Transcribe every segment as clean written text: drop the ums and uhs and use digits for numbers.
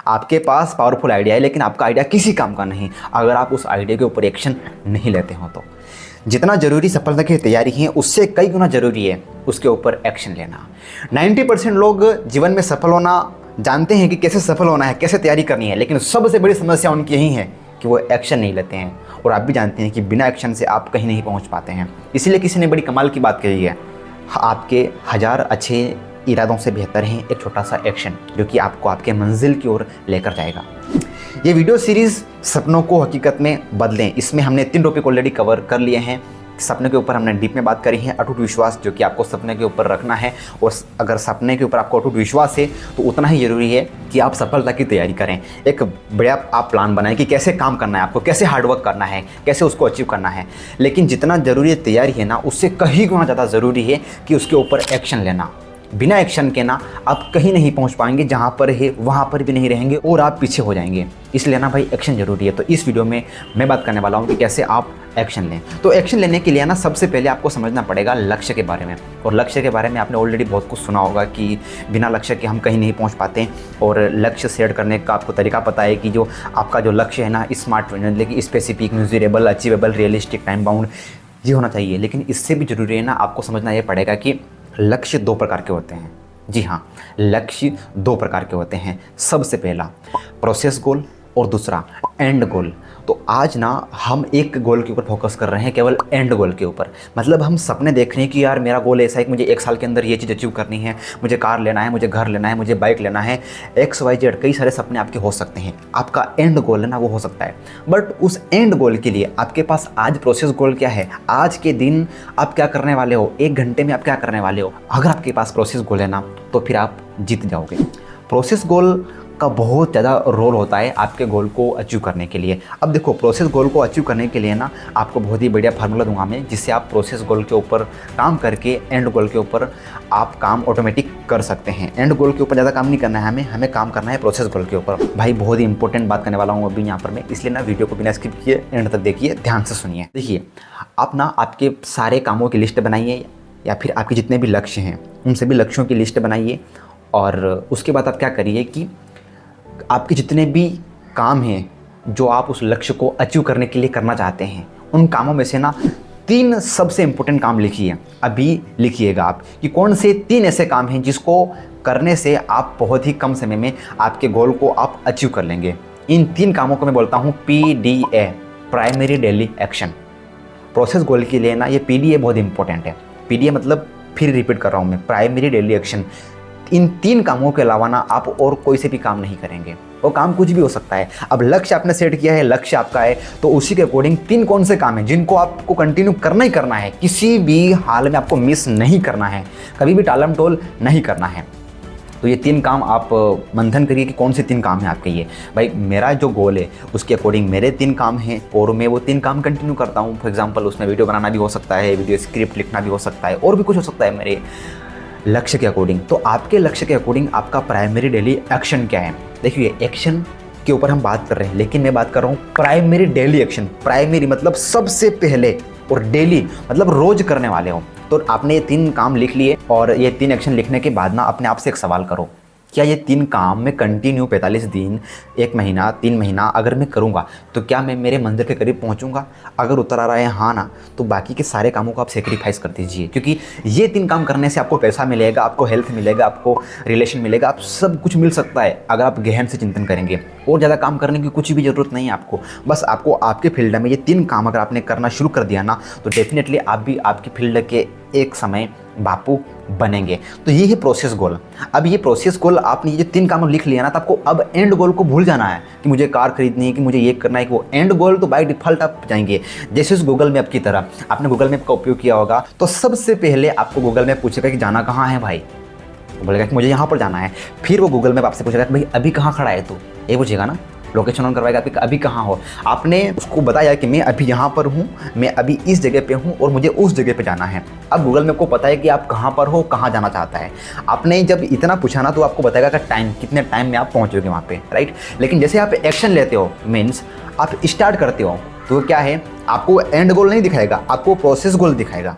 आपके पास powerful idea है लेकिन आपका आइडिया किसी काम का नहीं अगर आप उस आइडिया के ऊपर एक्शन नहीं लेते हो। तो जितना ज़रूरी सफलता की तैयारी है उससे कई गुना ज़रूरी है उसके ऊपर एक्शन लेना। 90% लोग जीवन में सफल होना जानते हैं कि कैसे सफल होना है, कैसे तैयारी करनी है, लेकिन सबसे बड़ी समस्या उनकी यही है कि वो एक्शन नहीं लेते हैं। और आप भी जानते हैं कि बिना एक्शन से आप कहीं नहीं पहुंच पाते हैं। इसीलिए किसी ने बड़ी कमाल की बात कही है, आपके 1000 अच्छे इरादों से बेहतर है एक छोटा सा एक्शन जो कि आपको आपके मंजिल की ओर लेकर जाएगा। ये वीडियो सीरीज़ सपनों को हकीकत में बदलें, इसमें हमने 3 टॉपिक ऑलरेडी कवर कर लिए हैं। सपने के ऊपर हमने डीप में बात करी है, अटूट विश्वास जो कि आपको सपने के ऊपर रखना है, और अगर सपने के ऊपर आपको अटूट विश्वास है तो उतना ही ज़रूरी है कि आप सफलता की तैयारी करें। एक बढ़िया आप प्लान बनाएं कि कैसे काम करना है, आपको कैसे हार्डवर्क करना है, कैसे उसको अचीव करना है। लेकिन जितना ज़रूरी तैयारी है ना, उससे कहीं गुना ज़्यादा ज़रूरी है कि उसके ऊपर एक्शन लेना। बिना एक्शन के ना आप कहीं नहीं पहुंच पाएंगे, जहां पर है वहां पर भी नहीं रहेंगे और आप पीछे हो जाएंगे। इसलिए ना भाई एक्शन जरूरी है। तो इस वीडियो में मैं बात करने वाला हूं कि कैसे आप एक्शन लें। तो एक्शन लेने के लिए ना सबसे पहले आपको समझना पड़ेगा लक्ष्य के बारे में। और लक्ष्य के बारे में आपने ऑलरेडी बहुत कुछ सुना होगा कि बिना लक्ष्य के हम कहीं नहीं पहुँच पाते। और लक्ष्य सेट करने का आपको तरीका पता है कि जो आपका जो लक्ष्य है ना, स्मार्ट मतलब कि specific, measurable, achievable, realistic, time bound ये होना चाहिए। लेकिन इससे भी ज़रूरी है ना आपको समझना ये पड़ेगा कि लक्ष्य 2 प्रकार के होते हैं। जी हाँ, लक्ष्य 2 प्रकार के होते हैं। सबसे पहला प्रोसेस गोल और दूसरा एंड गोल। तो आज ना हम एक गोल के ऊपर फोकस कर रहे हैं, केवल एंड गोल के ऊपर। मतलब हम सपने देख रहे हैं कि यार मेरा गोल ऐसा है कि मुझे 1 साल के अंदर ये चीज़ अचीव करनी है, मुझे कार लेना है, मुझे घर लेना है, मुझे बाइक लेना है, XYZ कई सारे सपने आपके हो सकते हैं। आपका एंड गोल है ना वो हो सकता है, बट उस एंड गोल के लिए आपके पास आज प्रोसेस गोल क्या है, आज के दिन आप क्या करने वाले हो, 1 घंटे में आप क्या करने वाले हो। अगर आपके पास प्रोसेस गोल है ना तो फिर आप जीत जाओगे। प्रोसेस गोल का बहुत ज़्यादा रोल होता है आपके गोल को अचीव करने के लिए। अब देखो, प्रोसेस गोल को अचीव करने के लिए ना आपको बहुत ही बढ़िया फार्मूला दूंगा मैं, जिससे आप प्रोसेस गोल के ऊपर काम करके एंड गोल के ऊपर आप काम ऑटोमेटिक कर सकते हैं। एंड गोल के ऊपर ज़्यादा काम नहीं करना है हमें काम करना है प्रोसेस गोल के ऊपर। भाई बहुत ही इंपॉर्टेंट बात करने वाला हूँ अभी यहाँ पर मैं, इसलिए ना वीडियो को बिना स्किप किए एंड तक देखिए, ध्यान से सुनिए। देखिए, आप ना आपके सारे कामों की लिस्ट बनाइए, या फिर आपके जितने भी लक्ष्य हैं उन सभी लक्ष्यों की लिस्ट बनाइए। और उसके बाद आप क्या करिए कि आपके जितने भी काम हैं जो आप उस लक्ष्य को अचीव करने के लिए करना चाहते हैं, उन कामों में से ना 3 सबसे इम्पोर्टेंट काम लिखिए। अभी लिखिएगा आप कि कौन से 3 ऐसे काम हैं जिसको करने से आप बहुत ही कम समय में आपके गोल को आप अचीव कर लेंगे। इन 3 कामों को मैं बोलता हूँ PDA, primary daily action. Process goal के लिए ना ये PDA बहुत इंपॉर्टेंट है। PDA मतलब, फिर रिपीट कर रहा हूँ मैं, प्राइमरी डेली एक्शन। इन 3 कामों के अलावा ना आप और कोई से भी काम नहीं करेंगे। वो काम कुछ भी हो सकता है। अब लक्ष्य आपने सेट किया है, लक्ष्य आपका है, तो उसी के अकॉर्डिंग 3 कौन से काम हैं जिनको आपको कंटिन्यू करना ही करना है, किसी भी हाल में आपको मिस नहीं करना है, कभी भी टालम टोल नहीं करना है। तो ये 3 काम आप मंथन करिए कि कौन से 3 काम हैं आपके। ये भाई मेरा जो गोल है उसके अकॉर्डिंग मेरे 3 काम हैं और मैं वो 3 काम कंटिन्यू करता हूँ। फॉर एग्जांपल उसमें वीडियो बनाना भी हो सकता है, वीडियो स्क्रिप्ट लिखना भी हो सकता है, और भी कुछ हो सकता है मेरे लक्ष्य के अकॉर्डिंग। तो आपके लक्ष्य के अकॉर्डिंग आपका प्राइमरी डेली एक्शन क्या है। देखिए, एक्शन के ऊपर हम बात कर रहे हैं, लेकिन मैं बात कर रहा हूँ प्राइमरी डेली एक्शन। प्राइमरी मतलब सबसे पहले, और डेली मतलब रोज करने वाले हो। तो आपने ये 3 काम लिख लिए, और ये 3 एक्शन लिखने के बाद ना अपने आप से एक सवाल करो, क्या ये 3 काम मैं कंटिन्यू 45 दिन, 1 महीना, 3 महीना अगर मैं करूँगा तो क्या मैं मेरे मंजिल के करीब पहुँचूँगा? अगर उत्तर आ रहा है हाँ ना, तो बाकी के सारे कामों को आप सेक्रीफाइस कर दीजिए, क्योंकि ये 3 काम करने से आपको पैसा मिलेगा, आपको हेल्थ मिलेगा, आपको रिलेशन मिलेगा, आप सब कुछ मिल सकता है अगर आप गहन से चिंतन करेंगे। और ज़्यादा काम करने की कुछ भी ज़रूरत नहीं है आपको। बस आपको आपके फील्ड में ये 3 काम अगर आपने करना शुरू कर दिया ना, तो डेफिनेटली आप भी आपकी फील्ड के एक समय बापू बनेंगे। तो ये है प्रोसेस गोल। अब ये प्रोसेस गोल आपने ये 3 काम लिख लिया ना, तो आपको अब एंड गोल को भूल जाना है कि मुझे कार खरीदनी है, कि मुझे ये करना है, कि वो एंड गोल तो बाय डिफ़ॉल्ट आप जाएंगे। जैसे उस गूगल मैप की तरह, आपने गूगल मैप का उपयोग किया होगा, तो सबसे पहले आपको गूगल मैप पूछेगा कि जाना कहाँ है भाई, तो बोलेगा कि मुझे यहाँ पर जाना है। फिर वो गूगल मैप आपसे पूछेगा कि भाई अभी कहाँ खड़ा है तू, ये पूछेगा ना, लोकेशन ऑन करवाएगा, अभी कहाँ हो। आपने उसको बताया कि मैं अभी यहाँ पर हूँ, मैं अभी इस जगह पे हूँ और मुझे उस जगह पे जाना है। अब गूगल मैप को पता है कि आप कहाँ पर हो, कहाँ जाना चाहता है। आपने जब इतना पूछा ना, तो आपको बताएगा कि टाइम, कितने टाइम में आप पहुँचोगे वहाँ पे, राइट। लेकिन जैसे आप एक्शन लेते हो, मीन्स आप स्टार्ट करते हो, तो क्या है, आपको एंड गोल नहीं दिखाएगा, आपको प्रोसेस गोल दिखाएगा।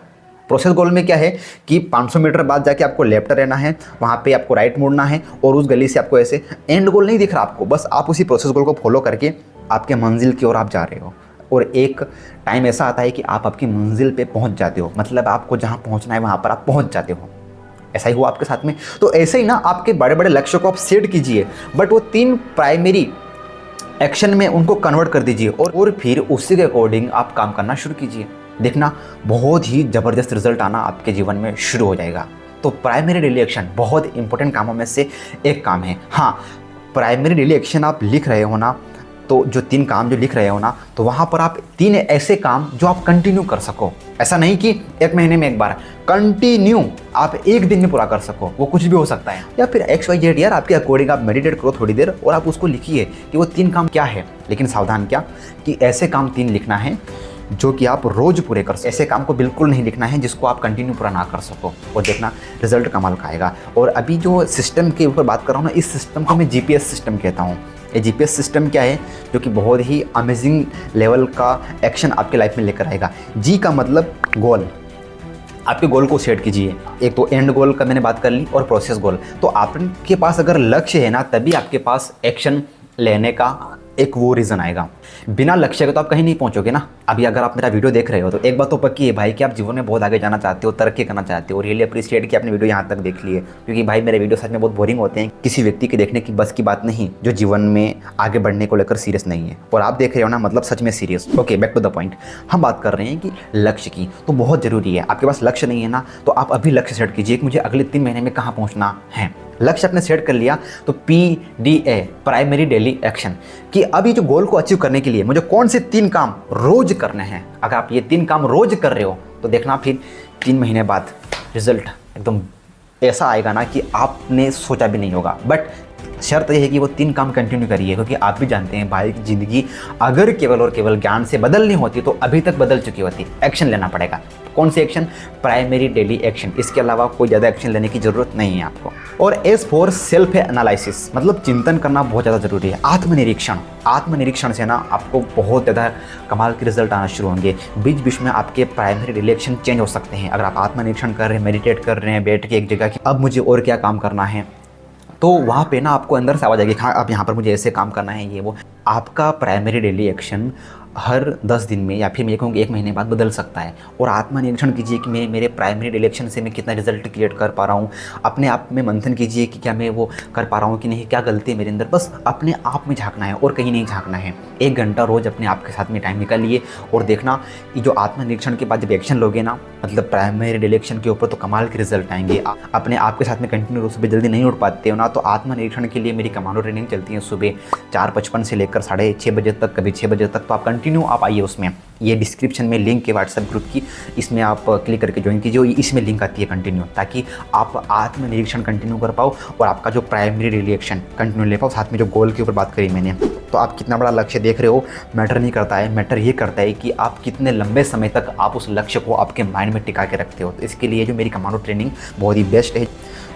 प्रोसेस गोल में क्या है कि 500 मीटर बाद जाके आपको लेफ्ट रहना है, वहाँ पे आपको राइट मुड़ना है और उस गली से आपको ऐसे, एंड गोल नहीं दिख रहा आपको, बस आप उसी प्रोसेस गोल को फॉलो करके आपके मंजिल की ओर आप जा रहे हो। और एक टाइम ऐसा आता है कि आप आपकी मंजिल पे पहुँच जाते हो, मतलब आपको जहाँ पहुँचना है वहाँ पर आप पहुँच जाते हो। ऐसा ही हुआ आपके साथ में। तो ऐसे ही ना आपके बड़े बड़े लक्ष्यों को आप सेट कीजिए, बट वो 3 प्राइमरी एक्शन में उनको कन्वर्ट कर दीजिए और फिर उसी के अकॉर्डिंग आप काम करना शुरू कीजिए। देखना बहुत ही ज़बरदस्त रिजल्ट आना आपके जीवन में शुरू हो जाएगा। तो प्राइमरी डेली एक्शन बहुत इंपॉर्टेंट कामों में से एक काम है। हाँ, प्राइमरी डेली एक्शन आप लिख रहे हो ना, तो जो 3 काम जो लिख रहे हो ना, तो वहाँ पर आप 3 ऐसे काम जो आप कंटिन्यू कर सको। ऐसा नहीं कि 1 महीने में एक बार, कंटिन्यू आप 1 दिन में पूरा कर सको। वो कुछ भी हो सकता है, या फिर XYZ यार, आपके अकॉर्डिंग आप मेडिटेट करो थोड़ी देर और आप उसको लिखिए कि वो 3 काम क्या है। लेकिन सावधान क्या कि ऐसे काम 3 लिखना है जो कि आप रोज़ पूरे कर सको। ऐसे काम को बिल्कुल नहीं लिखना है जिसको आप कंटिन्यू पूरा ना कर सको, और देखना रिजल्ट कमाल का आएगा। और अभी जो सिस्टम के ऊपर बात कर रहा हूँ ना, इस सिस्टम को मैं GPS सिस्टम कहता हूँ। ये GPS सिस्टम क्या है, जो कि बहुत ही अमेजिंग लेवल का एक्शन आपके लाइफ में लेकर आएगा। G का मतलब गोल, आपके गोल को सेट कीजिए। एक तो एंड गोल का मैंने बात कर ली, और प्रोसेस गोल। तो आपके पास अगर लक्ष्य है ना, तभी आपके पास एक्शन लेने का एक वो रीज़न आएगा। बिना लक्ष्य के तो आप कहीं नहीं पहुंचोगे ना। अभी अगर आप मेरा वीडियो देख रहे हो तो एक बात तो पक्की है भाई कि आप जीवन में बहुत आगे जाना चाहते हो, तरक्की करना चाहते हो। रियली अप्रिशिएट कि आपने वीडियो यहाँ तक देख ली है, क्योंकि भाई मेरे वीडियो सच में बहुत बोरिंग होते हैं। किसी व्यक्ति के देखने की बस की बात नहीं जो जीवन में आगे बढ़ने को लेकर सीरियस नहीं है, और आप देख रहे हो ना, मतलब सच में serious. Okay, back to the point. हम बात कर रहे हैं कि लक्ष्य की, तो बहुत ज़रूरी है। आपके पास लक्ष्य नहीं है ना, तो आप अभी लक्ष्य सेट कीजिए कि मुझे अगले 3 महीने में कहाँ पहुँचना है। लक्ष्य आपने सेट कर लिया तो PDA, प्राइमरी डेली एक्शन, कि अभी जो गोल को अचीव करने के लिए मुझे कौन से 3 काम रोज करने हैं। अगर आप ये 3 काम रोज कर रहे हो तो देखना फिर 3 महीने बाद रिजल्ट एकदम ऐसा आएगा ना कि आपने सोचा भी नहीं होगा। बट शर्त यह है कि वो 3 काम कंटिन्यू करिए, क्योंकि आप भी जानते हैं भाई की ज़िंदगी अगर केवल और केवल ज्ञान से बदलनी होती तो अभी तक बदल चुकी होती। एक्शन लेना पड़ेगा। कौन से एक्शन? Primary daily action. इसके अलावा कोई ज़्यादा एक्शन लेने की ज़रूरत नहीं है आपको। और एज फॉर सेल्फ एनालिसिस, मतलब चिंतन करना बहुत ज़्यादा ज़रूरी है। आत्मनिरीक्षण, आत्मनिरीक्षण से ना आपको बहुत ज़्यादा कमाल के रिजल्ट आना शुरू होंगे। बीच बीच में आपके प्राइमरी डेली एक्शन चेंज हो सकते हैं। अगर आप आत्मनिरीक्षण कर रहे हैं, मेडिटेट कर रहे हैं बैठ के एक जगह कि अब मुझे और क्या काम करना है, तो वहाँ पे ना आपको अंदर से आवाज़ आएगी, हाँ अब यहाँ पर मुझे ऐसे काम करना है, ये वो। आपका प्राइमरी डेली एक्शन हर 10 दिन में या फिर मैं कहूँगी 1 महीने बाद बदल सकता है। और आत्मनिरीक्षण कीजिए कि मेरे प्राइमरी डेली एक्शन से मैं कितना रिजल्ट क्रिएट कर पा रहा हूँ। अपने आप में मंथन कीजिए कि क्या मैं वो कर पा रहा हूँ कि नहीं, क्या गलती है मेरे अंदर। बस अपने आप में झांकना है और कहीं नहीं झांकना है। 1 घंटा रोज़ अपने आप के साथ में टाइम निकालिए और देखना कि जो आत्मनिरीक्षण के बाद जब एक्शन लोगे ना, मतलब प्राइमरी डेली एक्शन के ऊपर, तो कमाल के रिजल्ट आएंगे। अपने आप के साथ में कंटिन्यू सुबह जल्दी नहीं उठ पाते हो ना, तो आत्मनिरीक्षण के लिए मेरी कमांडो ट्रेनिंग चलती है सुबह 4:55 से लेकर 6:30 बजे तक, कभी 6 बजे तक। तो आप कंटिन्यू आप आइए उसमें। ये डिस्क्रिप्शन में लिंक है व्हाट्सएप ग्रुप की, इसमें आप क्लिक करके ज्वाइन कीजिए। इसमें लिंक आती है कंटिन्यू, ताकि आप आत्मनिरीक्षण कंटिन्यू कर पाओ और आपका जो प्राइमरी डेली एक्शन कंटिन्यू ले पाओ। साथ में जो गोल के ऊपर बात करी मैंने, तो आप कितना बड़ा लक्ष्य देख रहे हो मैटर नहीं करता है। मैटर ये करता है कि आप कितने लंबे समय तक आप उस लक्ष्य को आपके माइंड में टिका के रखते हो। तो इसके लिए जो मेरी कमांडो ट्रेनिंग बहुत ही बेस्ट है,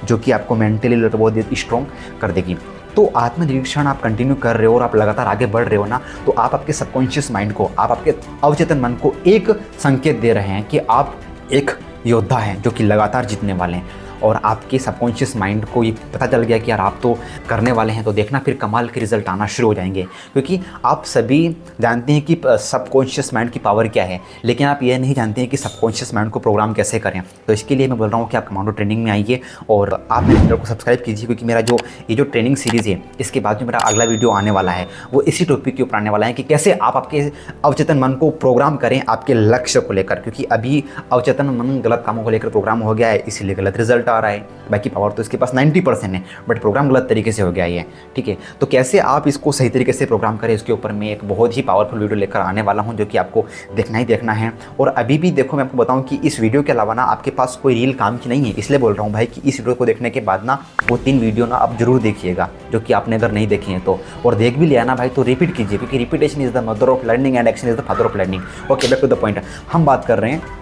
जो कि आपको मेंटली बहुत ही स्ट्रॉन्ग कर देगी। तो आत्मनिरीक्षण आप कंटिन्यू कर रहे हो और आप लगातार आगे बढ़ रहे हो ना, तो आप आपके सबकॉन्शियस माइंड को, आप आपके अवचेतन मन को एक संकेत दे रहे हैं कि आप एक योद्धा हैं जो कि लगातार जीतने वाले हैं। और आपके सबकॉन्शियस माइंड को ये पता चल गया कि यार आप तो करने वाले हैं, तो देखना फिर कमाल के रिजल्ट आना शुरू हो जाएंगे। क्योंकि आप सभी जानते हैं कि सबकॉन्शियस माइंड की पावर क्या है, लेकिन आप ये नहीं जानते हैं कि सबकॉन्शियस माइंड को प्रोग्राम कैसे करें। तो इसके लिए मैं बोल रहा हूँ कि आप कमांडो ट्रेनिंग में आइए और आप मेरे चैनल को सब्सक्राइब कीजिए, क्योंकि मेरा जो ट्रेनिंग सीरीज़ है, इसके बाद जो मेरा अगला वीडियो आने वाला है वो इसी टॉपिक के ऊपर आने वाला है कि कैसे आप आपके अवचेतन मन को प्रोग्राम करें आपके लक्ष्य को लेकर। क्योंकि अभी अवचेतन मन गलत कामों को लेकर प्रोग्राम हो गया है, इसीलिए गलत रिजल्ट आ रहा है। बाकी पावर तो इसके पास 90% है, बट प्रोग्राम गलत तरीके से हो गया है। ठीक है, तो कैसे आप इसको सही तरीके से प्रोग्राम करें, इसके ऊपर मैं एक बहुत ही पावरफुल वीडियो लेकर आने वाला हूं, जो कि आपको देखना ही देखना है। और अभी भी देखो, मैं आपको बताऊं कि इस वीडियो के अलावा ना आपके पास कोई रील काम की नहीं है। इसलिए बोल रहा हूँ भाई कि इस वीडियो को देखने के बाद ना वो 3 वीडियो ना आप जरूर देखिएगा, जो कि आपने अगर नहीं देखे हैं तो। और देख भी लिया ना भाई, तो रिपीट कीजिए, क्योंकि repetition is the mother of learning and action is the father of learning. Okay, back to the point. हम बात कर रहे हैं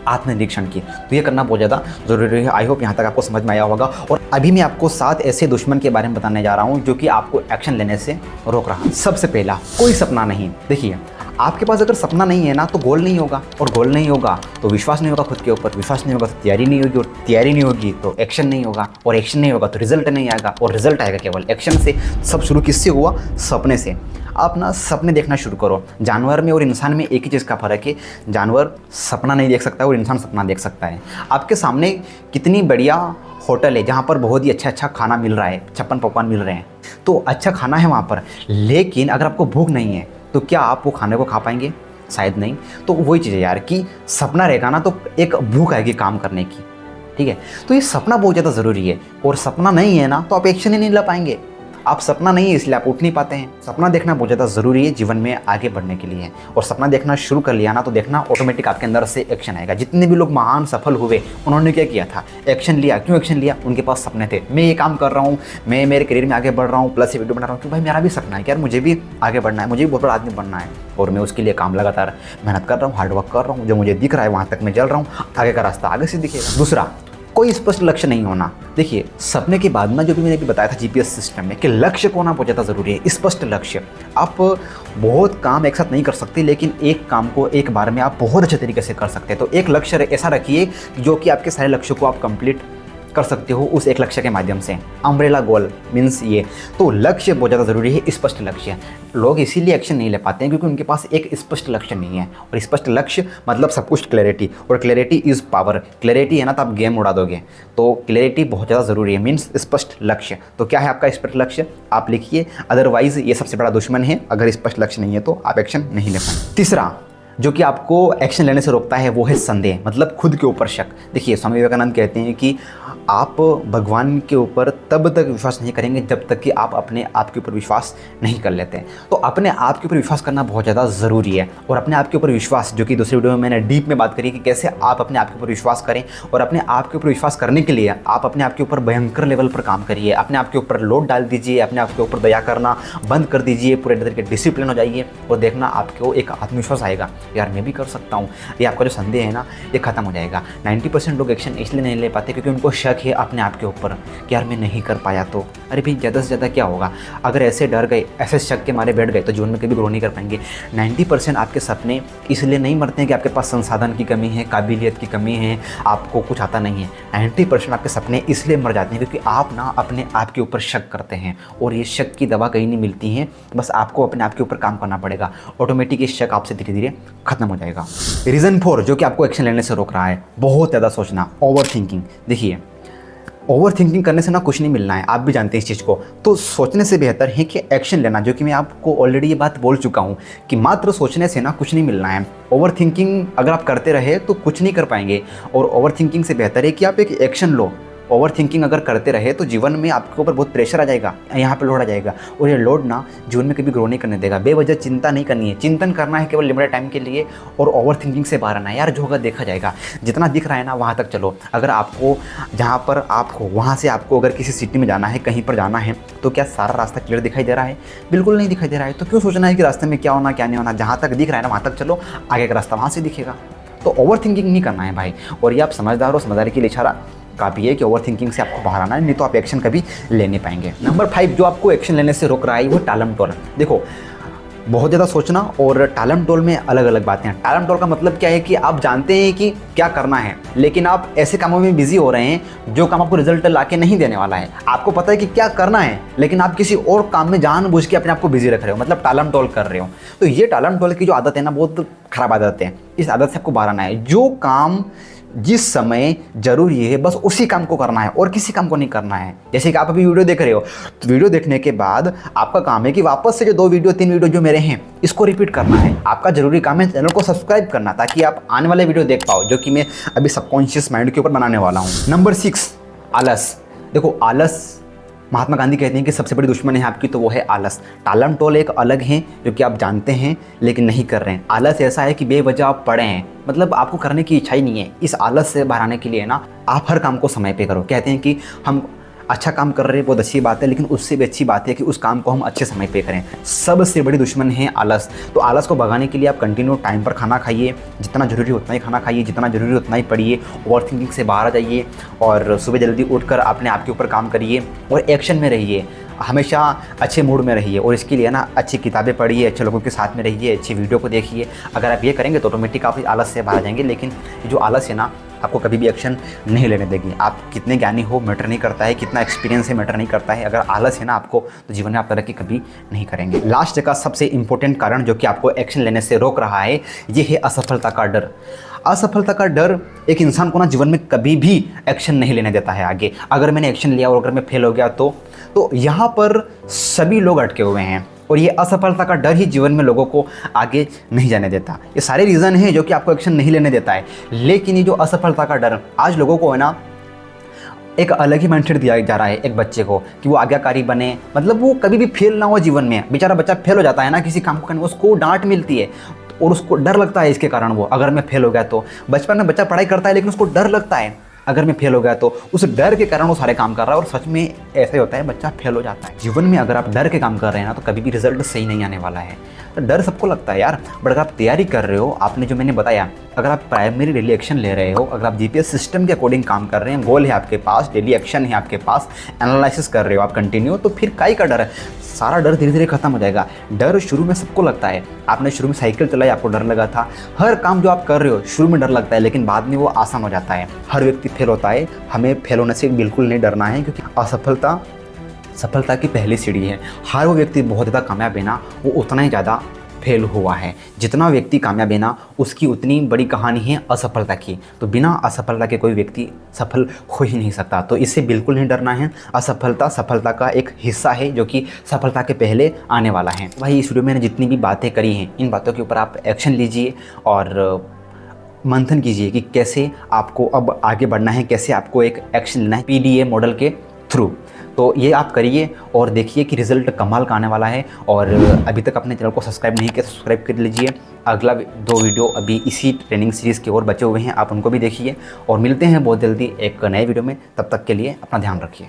आत्मनिरीक्षण की, तो ये करना बहुत ज़्यादा ज़रूरी है। आई होप यहाँ तक आपको समझ में आया होगा। और अभी मैं आपको 7 ऐसे दुश्मन के बारे में बताने जा रहा हूँ जो कि आपको एक्शन लेने से रोक रहा है। सबसे पहला, कोई सपना नहीं। देखिए, आपके पास अगर सपना नहीं है ना तो गोल नहीं होगा, और गोल नहीं होगा तो विश्वास नहीं होगा खुद के ऊपर, विश्वास नहीं होगा तो तैयारी नहीं होगी, और तैयारी नहीं होगी तो एक्शन नहीं होगा, और एक्शन नहीं होगा तो रिजल्ट नहीं आएगा, और रिजल्ट आएगा केवल एक्शन से। सब शुरू किससे हुआ? सपने से। आप ना सपने देखना शुरू करो। जानवर में और इंसान में एक ही चीज़ का फ़र्क है, जानवर सपना नहीं देख सकता और इंसान सपना देख सकता है। आपके सामने कितनी बढ़िया होटल है जहाँ पर बहुत ही अच्छा खाना मिल रहा है, 56 पकवान मिल रहे हैं, तो अच्छा खाना है वहाँ पर, लेकिन अगर आपको भूख नहीं है तो क्या आप वो खाने को खा पाएंगे? शायद नहीं। तो वही चीज़ है यार कि सपना रहेगा ना तो एक भूख आएगी काम करने की, ठीक है। तो ये सपना बहुत ज़्यादा ज़रूरी है, और सपना नहीं है ना तो आप एक्शन ही नहीं ले पाएंगे। आप सपना नहीं है इसलिए आप उठ नहीं पाते हैं। सपना देखना बहुत ज़्यादा ज़रूरी है जीवन में आगे बढ़ने के लिए, और सपना देखना शुरू कर लिया ना तो देखना ऑटोमेटिक आपके अंदर से एक्शन आएगा। जितने भी लोग महान सफल हुए उन्होंने क्या किया था? एक्शन लिया। क्यों एक्शन लिया? उनके पास सपने थे। मैं ये काम कर रहा हूँ, मैं मेरे करियर में आगे बढ़ रहा हूँ, प्लस ये वीडियो बना रहा हूँ क्योंकि भाई मेरा भी सपना है कि यार मुझे भी आगे बढ़ना है, मुझे भी बहुत बड़ा आदमी बनना है, और मैं उसके लिए काम लगातार मेहनत कर रहा हूँ, हार्डवर्क कर रहा हूँ। जो मुझे दिख रहा है वहाँ तक मैं चल रहा हूँ, आगे का रास्ता आगे से दिखेगा। दूसरा, कोई स्पष्ट लक्ष्य नहीं होना। देखिए, सपने के बाद ना जो भी मैंने भी बताया था जीपीएस सिस्टम में कि लक्ष्य को होना बहुत ज़्यादा ज़रूरी है। स्पष्ट लक्ष्य। आप बहुत काम एक साथ नहीं कर सकते, लेकिन एक काम को एक बार में आप बहुत अच्छे तरीके से कर सकते हैं। तो एक लक्ष्य ऐसा रखिए जो कि आपके सारे लक्ष्यों को आप कंप्लीट कर सकते हो उस एक लक्ष्य के माध्यम से। अम्ब्रेला गोल मीन्स ये। तो लक्ष्य बहुत ज़्यादा ज़रूरी है, स्पष्ट लक्ष्य। लोग इसीलिए एक्शन नहीं ले पाते हैं क्योंकि उनके पास एक स्पष्ट लक्ष्य नहीं है, और स्पष्ट लक्ष्य मतलब सब कुछ क्लैरिटी, और क्लैरिटी इज़ पावर। क्लैरिटी है ना तो आप गेम उड़ा दोगे, तो क्लैरिटी बहुत ज़्यादा ज़रूरी है, मीन्स स्पष्ट लक्ष्य। तो क्या है आपका स्पष्ट लक्ष्य? आप लिखिए, अदरवाइज़ ये सबसे बड़ा दुश्मन है। अगर स्पष्ट लक्ष्य नहीं है तो आप एक्शन नहीं ले पाएंगे। तीसरा जो कि आपको एक्शन लेने से रोकता है वो है संदेह, मतलब खुद के ऊपर शक। देखिए, स्वामी विवेकानंद कहते हैं कि आप भगवान के ऊपर तब तक विश्वास नहीं करेंगे जब तक कि आप अपने आप के ऊपर विश्वास नहीं कर लेते। तो अपने आप के ऊपर विश्वास करना बहुत ज़्यादा ज़रूरी है, और अपने आप के ऊपर विश्वास, जो कि दूसरी वीडियो में मैंने डीप में बात करी कि कैसे आप अपने आप के ऊपर विश्वास करें, और अपने आप के ऊपर विश्वास करने के लिए आप अपने आप के ऊपर भयंकर लेवल पर काम करिए। अपने आप के ऊपर लोड डाल दीजिए, अपने आप के ऊपर दया करना बंद कर दीजिए, पूरे तरीके डिसिप्लिन हो जाइए, और देखना आपको एक आत्मविश्वास आएगा, यार मैं भी कर सकता हूँ। ये आपका जो संदेह है ना ये खत्म हो जाएगा। 90% लोग एक्शन इसलिए नहीं ले पाते क्योंकि उनको शक है अपने आप के ऊपर कि यार मैं नहीं कर पाया तो। अरे भाई, ज़्यादा से ज़्यादा क्या होगा? अगर ऐसे डर गए, ऐसे शक के मारे बैठ गए तो जीवन में कभी ग्रो नहीं कर पाएंगे। 90% आपके सपने इसलिए नहीं मरते हैं कि आपके पास संसाधन की कमी है, काबिलियत की कमी है, आपको कुछ आता नहीं है। 90% आपके सपने इसलिए मर जाते हैं क्योंकि आप ना अपने आप के ऊपर शक करते हैं, और ये शक की दवा कहीं नहीं मिलती है। बस आपको अपने आप के ऊपर काम करना पड़ेगा, ऑटोमेटिक ये शक आपसे धीरे धीरे खत्म हो जाएगा। रीज़न 4 जो कि आपको एक्शन लेने से रोक रहा है, बहुत ज़्यादा सोचना, ओवर थिंकिंग। देखिए, ओवर थिंकिंग करने से ना कुछ नहीं मिलना है, आप भी जानते हैं इस चीज़ को। तो सोचने से बेहतर है कि एक्शन लेना, जो कि मैं आपको ऑलरेडी ये बात बोल चुका हूँ कि मात्र सोचने से ना कुछ नहीं मिलना है। ओवर थिंकिंग अगर आप करते रहे तो कुछ नहीं कर पाएंगे, और ओवर थिंकिंग से बेहतर है कि आप एक एक्शन लो। ओवर थिंकिंग अगर करते रहे तो जीवन में आपके ऊपर बहुत प्रेशर आ जाएगा, यहाँ पे लोड आ जाएगा, और ये लोड ना जीवन में कभी ग्रो नहीं करने देगा। बेवजह चिंता नहीं करनी है, चिंतन करना है केवल लिमिटेड टाइम के लिए, और ओवर थिंकिंग से बाहर आना है। यार जो होगा देखा जाएगा, जितना दिख रहा है ना वहाँ तक चलो। अगर आपको जहाँ पर आप हो वहाँ से आपको अगर किसी सिटी में जाना है, कहीं पर जाना है, तो क्या सारा रास्ता क्लियर दिखाई दे रहा है? बिल्कुल नहीं दिखाई दे रहा है। तो क्यों सोचना है कि रास्ते में क्या होना क्या नहीं होना? जहाँ तक दिख रहा है ना वहाँ तक चलो, आगे का रास्ता वहाँ से दिखेगा। तो ओवर थिंकिंग नहीं करना है भाई। और ये आप समझदार हो, समझदारी के लिए इशारा काफ़ी है कि ओवर थिंकिंग से आपको बाहर आना है, नहीं तो आप एक्शन कभी ले नहीं पाएंगे। नंबर 5 जो आपको एक्शन लेने से रोक रहा है वो टालम टोल। देखो, बहुत ज़्यादा सोचना और टालम टोल में अलग अलग बातें हैं। टालम टोल का मतलब क्या है कि आप जानते हैं कि क्या करना है, लेकिन आप ऐसे कामों में बिजी हो रहे हैं जो काम आपको रिजल्ट ला के नहीं देने वाला है। आपको पता है कि क्या करना है, लेकिन आप किसी और काम में जानबूझ के अपने आप को बिजी रख रहे हो, मतलब टालम टोल कर रहे हो। तो ये टालम टोल की जो आदत है ना, बहुत खराब आदत है। इस आदत से आपको बाहर आना है। जो काम जिस समय जरूरी है बस उसी काम को करना है और किसी काम को नहीं करना है। जैसे कि आप अभी वीडियो देख रहे हो, तो वीडियो देखने के बाद आपका काम है कि वापस से जो 2 वीडियो 3 वीडियो जो मेरे हैं इसको रिपीट करना है। आपका जरूरी काम है चैनल को सब्सक्राइब करना, ताकि आप आने वाले वीडियो देख पाओ, जो कि मैं अभी सबकॉन्शियस माइंड के ऊपर बनाने वाला हूँ। नंबर 6 आलस। देखो, आलस महात्मा गांधी कहते हैं कि सबसे बड़ी दुश्मन है आपकी, तो वो है आलस। टालम टोल एक अलग है जो कि आप जानते हैं लेकिन नहीं कर रहे हैं। आलस ऐसा है कि बेवजह आप पड़े हैं, मतलब आपको करने की इच्छा ही नहीं है। इस आलस से बाहर आने के लिए ना आप हर काम को समय पे करो। कहते हैं कि हम अच्छा काम कर रहे हैं बहुत अच्छी बात है, लेकिन उससे भी अच्छी बात है कि उस काम को हम अच्छे समय पे करें। सबसे बड़ी दुश्मन है आलस। तो आलस को भगाने के लिए आप कंटिन्यू टाइम पर खाना खाइए, जितना ज़रूरी उतना ही खाना खाइए, जितना ज़रूरी उतना ही पढ़िए, ओवर थिंकिंग से बाहर आ जाइए और सुबह जल्दी उठकर अपने आप के ऊपर काम करिए और एक्शन में रहिए। हमेशा अच्छे मूड में रहिए और इसके लिए ना अच्छी किताबें पढ़िए, अच्छे लोगों के साथ में रहिए, अच्छी वीडियो को देखिए। अगर आप ये करेंगे तो ऑटोमेटिक आप आलस से बाहर आ जाएंगे। लेकिन जो आलस है ना, आपको कभी भी एक्शन नहीं लेने देगी। आप कितने ज्ञानी हो मैटर नहीं करता है, कितना एक्सपीरियंस है मैटर नहीं करता है। अगर आलस है ना आपको, तो जीवन में आप तरक्की कभी नहीं करेंगे। लास्ट का सबसे इंपॉर्टेंट कारण जो कि आपको एक्शन लेने से रोक रहा है, ये है असफलता का डर। असफलता का डर एक इंसान को ना जीवन में कभी भी एक्शन नहीं लेने देता है आगे। अगर मैंने एक्शन लिया और अगर मैं फेल हो गया तो यहाँ पर सभी लोग अटके हुए हैं और ये असफलता का डर ही जीवन में लोगों को आगे नहीं जाने देता। ये सारे रीज़न हैं जो कि आपको एक्शन नहीं लेने देता है। लेकिन ये जो असफलता का डर आज लोगों को है ना, एक अलग ही माइंडसेट दिया जा रहा है एक बच्चे को कि वो आज्ञाकारी बने, मतलब वो कभी भी फेल ना हो जीवन में। बेचारा बच्चा फेल हो जाता है ना किसी काम को करने, उसको डांट मिलती है और उसको डर लगता है इसके कारण वो, अगर मैं फेल हो गया तो। बचपन में बच्चा पढ़ाई करता है लेकिन उसको डर लगता है अगर मैं फेल हो गया तो। उस डर के कारण वो सारे काम कर रहा है और सच में ऐसा ही होता है, बच्चा फेल हो जाता है। जीवन में अगर आप डर के काम कर रहे हैं ना, तो कभी भी रिजल्ट सही नहीं आने वाला है। तो डर सबको लगता है यार, बट अगर आप तैयारी कर रहे हो, आपने जो मैंने बताया, अगर आप प्राइमरी डेली एक्शन ले रहे हो, अगर आप जीपीएस सिस्टम के अकॉर्डिंग काम कर रहे हैं, गोल है आपके पास, डेली एक्शन है आपके पास, एनालिसिस कर रहे हो आप कंटिन्यू, तो फिर काहे का डर है? सारा डर धीरे धीरे खत्म हो जाएगा। डर शुरू में सबको लगता है। आपने शुरू में साइकिल चलाई, आपको डर लगा था। हर काम जो आप कर रहे हो शुरू में डर लगता है, लेकिन बाद में वो आसान हो जाता है। हर व्यक्ति फेल होता है, हमें फेल होने से बिल्कुल नहीं डरना है, क्योंकि असफलता सफलता की पहली सीढ़ी है। हर वो व्यक्ति बहुत ज़्यादा कामयाब है ना, वो उतना ही ज़्यादा फेल हुआ है। जितना व्यक्ति कामयाब है ना, उसकी उतनी बड़ी कहानी है असफलता की। तो बिना असफलता के कोई व्यक्ति सफल हो ही नहीं सकता। तो इससे बिल्कुल नहीं डरना है। असफलता सफलता का एक हिस्सा है जो कि सफलता के पहले आने वाला है। भाई इस वीडियो में मैंने जितनी भी बातें करी हैं, इन बातों के ऊपर आप एक्शन लीजिए और मंथन कीजिए कि कैसे आपको अब आगे बढ़ना है, कैसे आपको एक एक्शन लेना है पीडीए मॉडल के थ्रू। तो ये आप करिए और देखिए कि रिज़ल्ट कमाल का आने वाला है। और अभी तक अपने चैनल को सब्सक्राइब नहीं किया तो सब्सक्राइब कर लीजिए। अगला 2 वीडियो अभी इसी ट्रेनिंग सीरीज़ के और बचे हुए हैं, आप उनको भी देखिए और मिलते हैं बहुत जल्दी एक नए वीडियो में। तब तक के लिए अपना ध्यान रखिए।